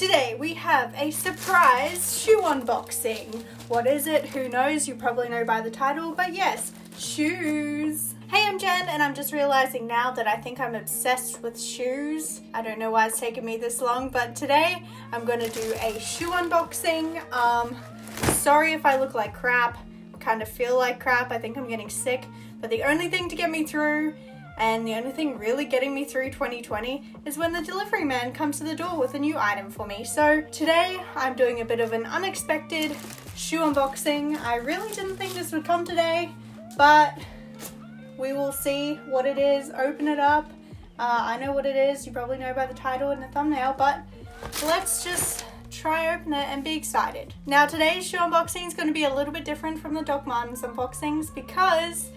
Today we have a surprise shoe unboxing. What is it? Who knows? You probably know by the title, but yes, shoes. Hey, I'm Jen, and I'm just realizing now that I think I'm obsessed with shoes. I don't know why it's taken me this long, but today I'm going to do a shoe unboxing. Sorry if I look like crap, kind of feel like crap. I think I'm getting sick, but the only thing to get me through and the only thing really getting me through 2020 is when the delivery man comes to the door with a new item for me. So today I'm doing a bit of an unexpected shoe unboxing. I really didn't think this would come today, but we will see what it is. Open it up. I know what it is. You probably know by the title and the thumbnail, but let's just try open it and be excited. Now today's shoe unboxing is going to be a little bit different from the Doc Martens unboxings because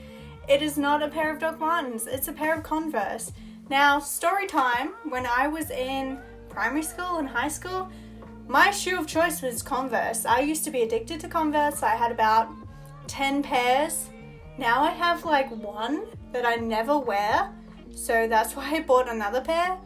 it is not a pair of Doc Martens, it's a pair of Converse. Now, story time, when I was in primary school and high school, my shoe of choice was Converse. I used to be addicted to Converse. I had about 10 pairs. Now I have like one that I never wear, so that's why I bought another pair.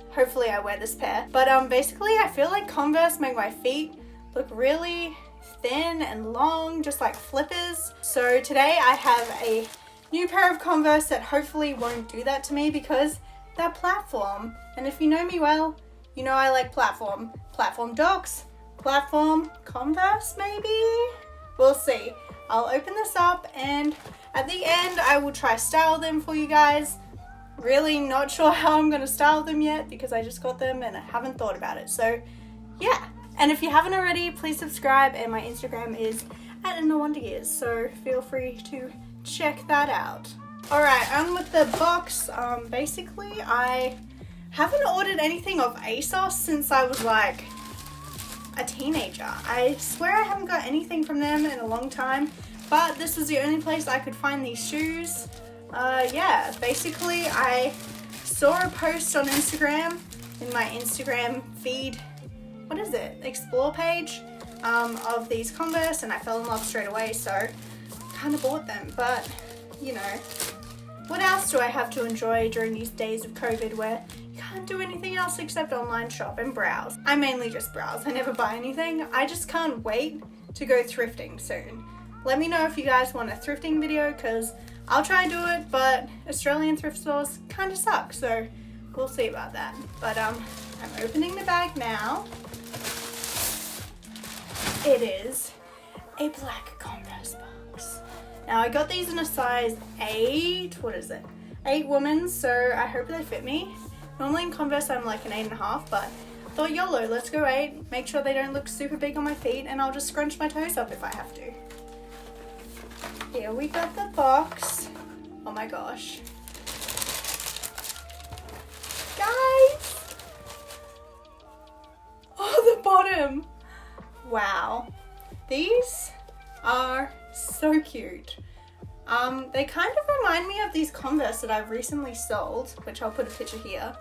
Hopefully I wear this pair. But basically I feel like Converse make my feet look really thin and long, just like flippers. So today I have a new pair of Converse that hopefully won't do that to me because they're platform. And if you know me well, you know I like platform. Platform Docs, platform Converse maybe? We'll see. I'll open this up and at the end I will try style them for you guys. Really not sure how I'm going to style them yet because I just got them and I haven't thought about it. So yeah. And if you haven't already, please subscribe, and my Instagram is @InTheWonderYears, so feel free to check that out. Alright, on with the box. Basically, I haven't ordered anything off ASOS since I was like a teenager. I swear I haven't got anything from them in a long time, but this was the only place I could find these shoes. Yeah, basically I saw a post on Instagram, in my Instagram feed, what is it, explore page, of these Converse, and I fell in love straight away, so kind of bought them. But you know, what else do I have to enjoy during these days of COVID where you can't do anything else except online shop and browse? I mainly just browse, I never buy anything. I just can't wait to go thrifting soon. Let me know if you guys want a thrifting video because I'll try and do it, but Australian thrift stores kind of suck, so we'll see about that. But I'm opening the bag now. It is a black Converse box. Now I got these in a size 8, what is it? 8 women's, so I hope they fit me. Normally in Converse I'm like an 8.5, but I thought YOLO, let's go 8. Make sure they don't look super big on my feet and I'll just scrunch my toes up if I have to. Here we got the box. Oh my gosh. Guys! Oh, the bottom! Wow, these are so cute. They kind of remind me of these Converse that I've recently sold, which I'll put a picture here.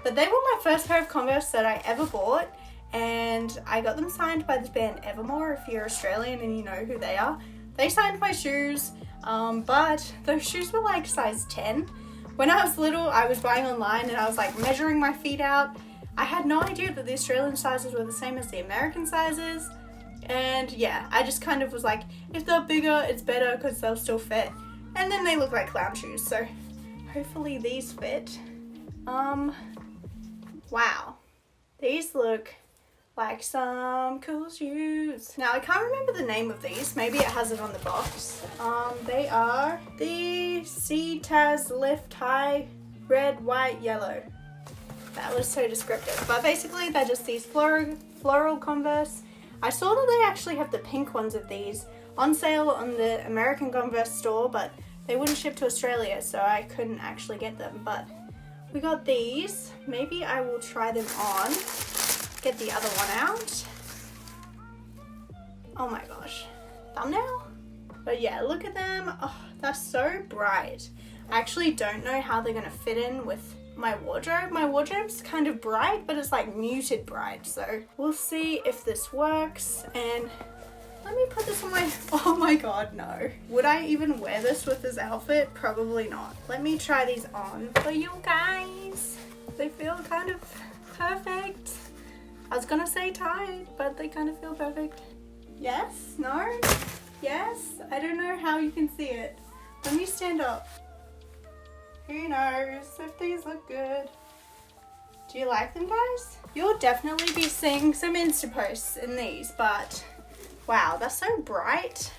But they were my first pair of Converse that I ever bought, and I got them signed by this band Evermore. If you're Australian and you know who they are, they signed my shoes, but those shoes were like size 10. When I was little, I was buying online and I was like measuring my feet out. I had no idea that the Australian sizes were the same as the American sizes, and yeah, I just kind of was like, if they're bigger, it's better because they'll still fit, and then they look like clown shoes, so hopefully these fit. Wow, these look like some cool shoes. Now I can't remember the name of these, maybe it has it on the box. They are the CUTEST Lift High Red, White, Yellow. That was so descriptive. But basically they're just these floral Converse. I saw that they actually have the pink ones of these on sale on the American Converse store, but they wouldn't ship to Australia, so I couldn't actually get them. But we got these. Maybe I will try them on. Get the other one out. Oh my gosh. Thumbnail? But yeah, look at them. Oh, they're so bright. I actually don't know how they're gonna fit in with my wardrobe. My wardrobe's kind of bright, but it's like muted bright, so we'll see if this works. And let me put this on my, oh my god, no. Would I even wear this with this outfit? Probably not. Let me try these on for you guys. They feel kind of perfect. I was gonna say tight, but they kind of feel perfect. Yes? No? Yes? I don't know how you can see it. Let me stand up. Who knows if these look good? Do you like them, guys? You'll definitely be seeing some Insta posts in these, but wow, they're so bright,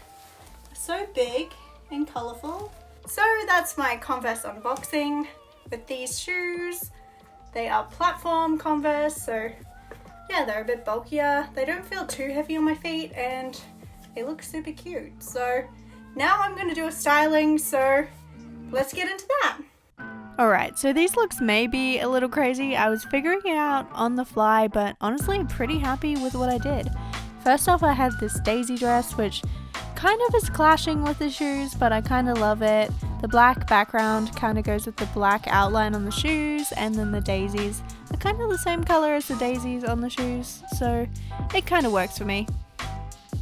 so big and colourful. So that's my Converse unboxing with these shoes. They are platform Converse, so yeah, they're a bit bulkier. They don't feel too heavy on my feet and they look super cute. So now I'm going to do a styling, so let's get into that. Alright, so these looks may be a little crazy. I was figuring it out on the fly, but honestly I'm pretty happy with what I did. First off, I had this daisy dress, which kind of is clashing with the shoes, but I kind of love it. The black background kind of goes with the black outline on the shoes, and then the daisies are kind of the same color as the daisies on the shoes, so it kind of works for me.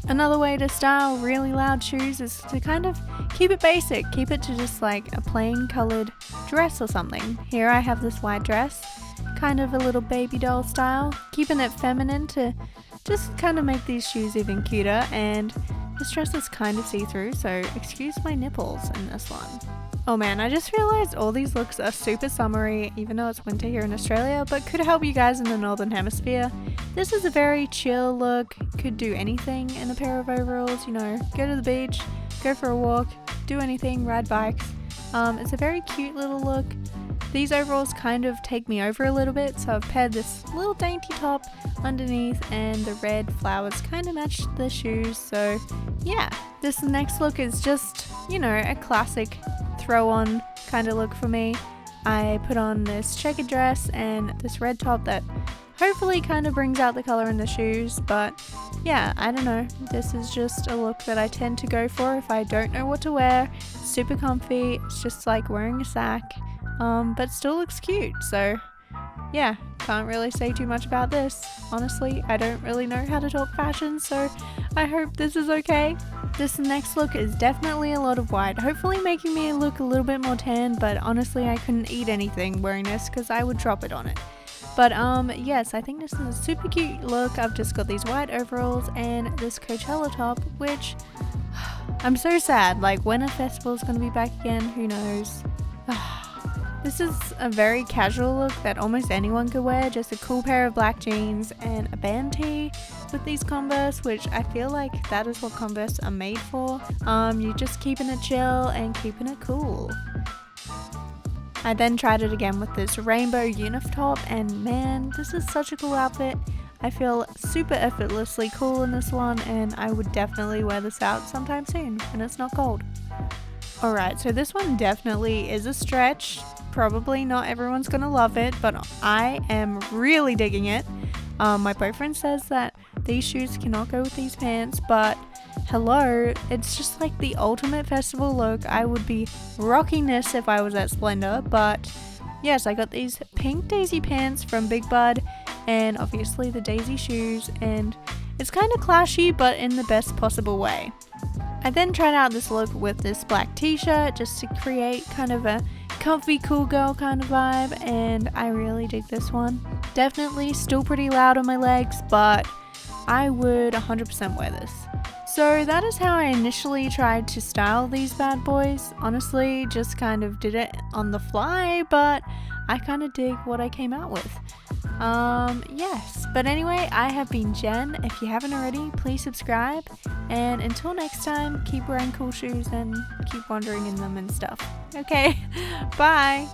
Another way to style really loud shoes is to kind of keep it basic, keep it to just like a plain colored dress or something. Here I have this white dress, kind of a little baby doll style, keeping it feminine to just kind of make these shoes even cuter, and this dress is kind of see-through, so excuse my nipples in this one. Oh man, I just realized all these looks are super summery, even though it's winter here in Australia, but could help you guys in the northern hemisphere. This is a very chill look, could do anything in a pair of overalls, you know, go to the beach, go for a walk, do anything, ride bikes. It's a very cute little look. These overalls kind of take me over a little bit, so I've paired this little dainty top underneath, and the red flowers kind of match the shoes, so yeah. This next look is just, you know, a classic throw on kind of look for me. I put on this checkered dress and this red top that hopefully kind of brings out the color in the shoes, but yeah, I don't know. This is just a look that I tend to go for if I don't know what to wear. Super comfy, it's just like wearing a sack, but still looks cute, so yeah, can't really say too much about this. Honestly, I don't really know how to talk fashion, so I hope this is okay. This next look is definitely a lot of white, hopefully making me look a little bit more tan, but honestly I couldn't eat anything wearing this because I would drop it on it. But yes, I think this is a super cute look. I've just got these white overalls and this Coachella top, which I'm so sad. Like, when a festival is going to be back again, who knows? This is a very casual look that almost anyone could wear, just a cool pair of black jeans and a band tee with these Converse, which I feel like that is what Converse are made for. You're just keeping it chill and keeping it cool. I then tried it again with this rainbow UNIF top, and man, this is such a cool outfit. I feel super effortlessly cool in this one, and I would definitely wear this out sometime soon when it's not cold. Alright, so this one definitely is a stretch. Probably not everyone's gonna love it, but I am really digging it. My boyfriend says that these shoes cannot go with these pants, but hello, it's just like the ultimate festival look. I would be rocking this if I was at Splendor, but yes, I got these pink daisy pants from Big Bud, and obviously the daisy shoes, and it's kind of clashy, but in the best possible way. I then tried out this look with this black t-shirt just to create kind of a comfy cool girl kind of vibe, and I really dig this one. Definitely still pretty loud on my legs, but I would 100% wear this. So that is how I initially tried to style these bad boys. Honestly, just kind of did it on the fly, but I kind of dig what I came out with. Yes, but anyway, I have been Jen. If you haven't already, please subscribe, and until next time, keep wearing cool shoes and keep wandering in them and stuff. Okay, bye!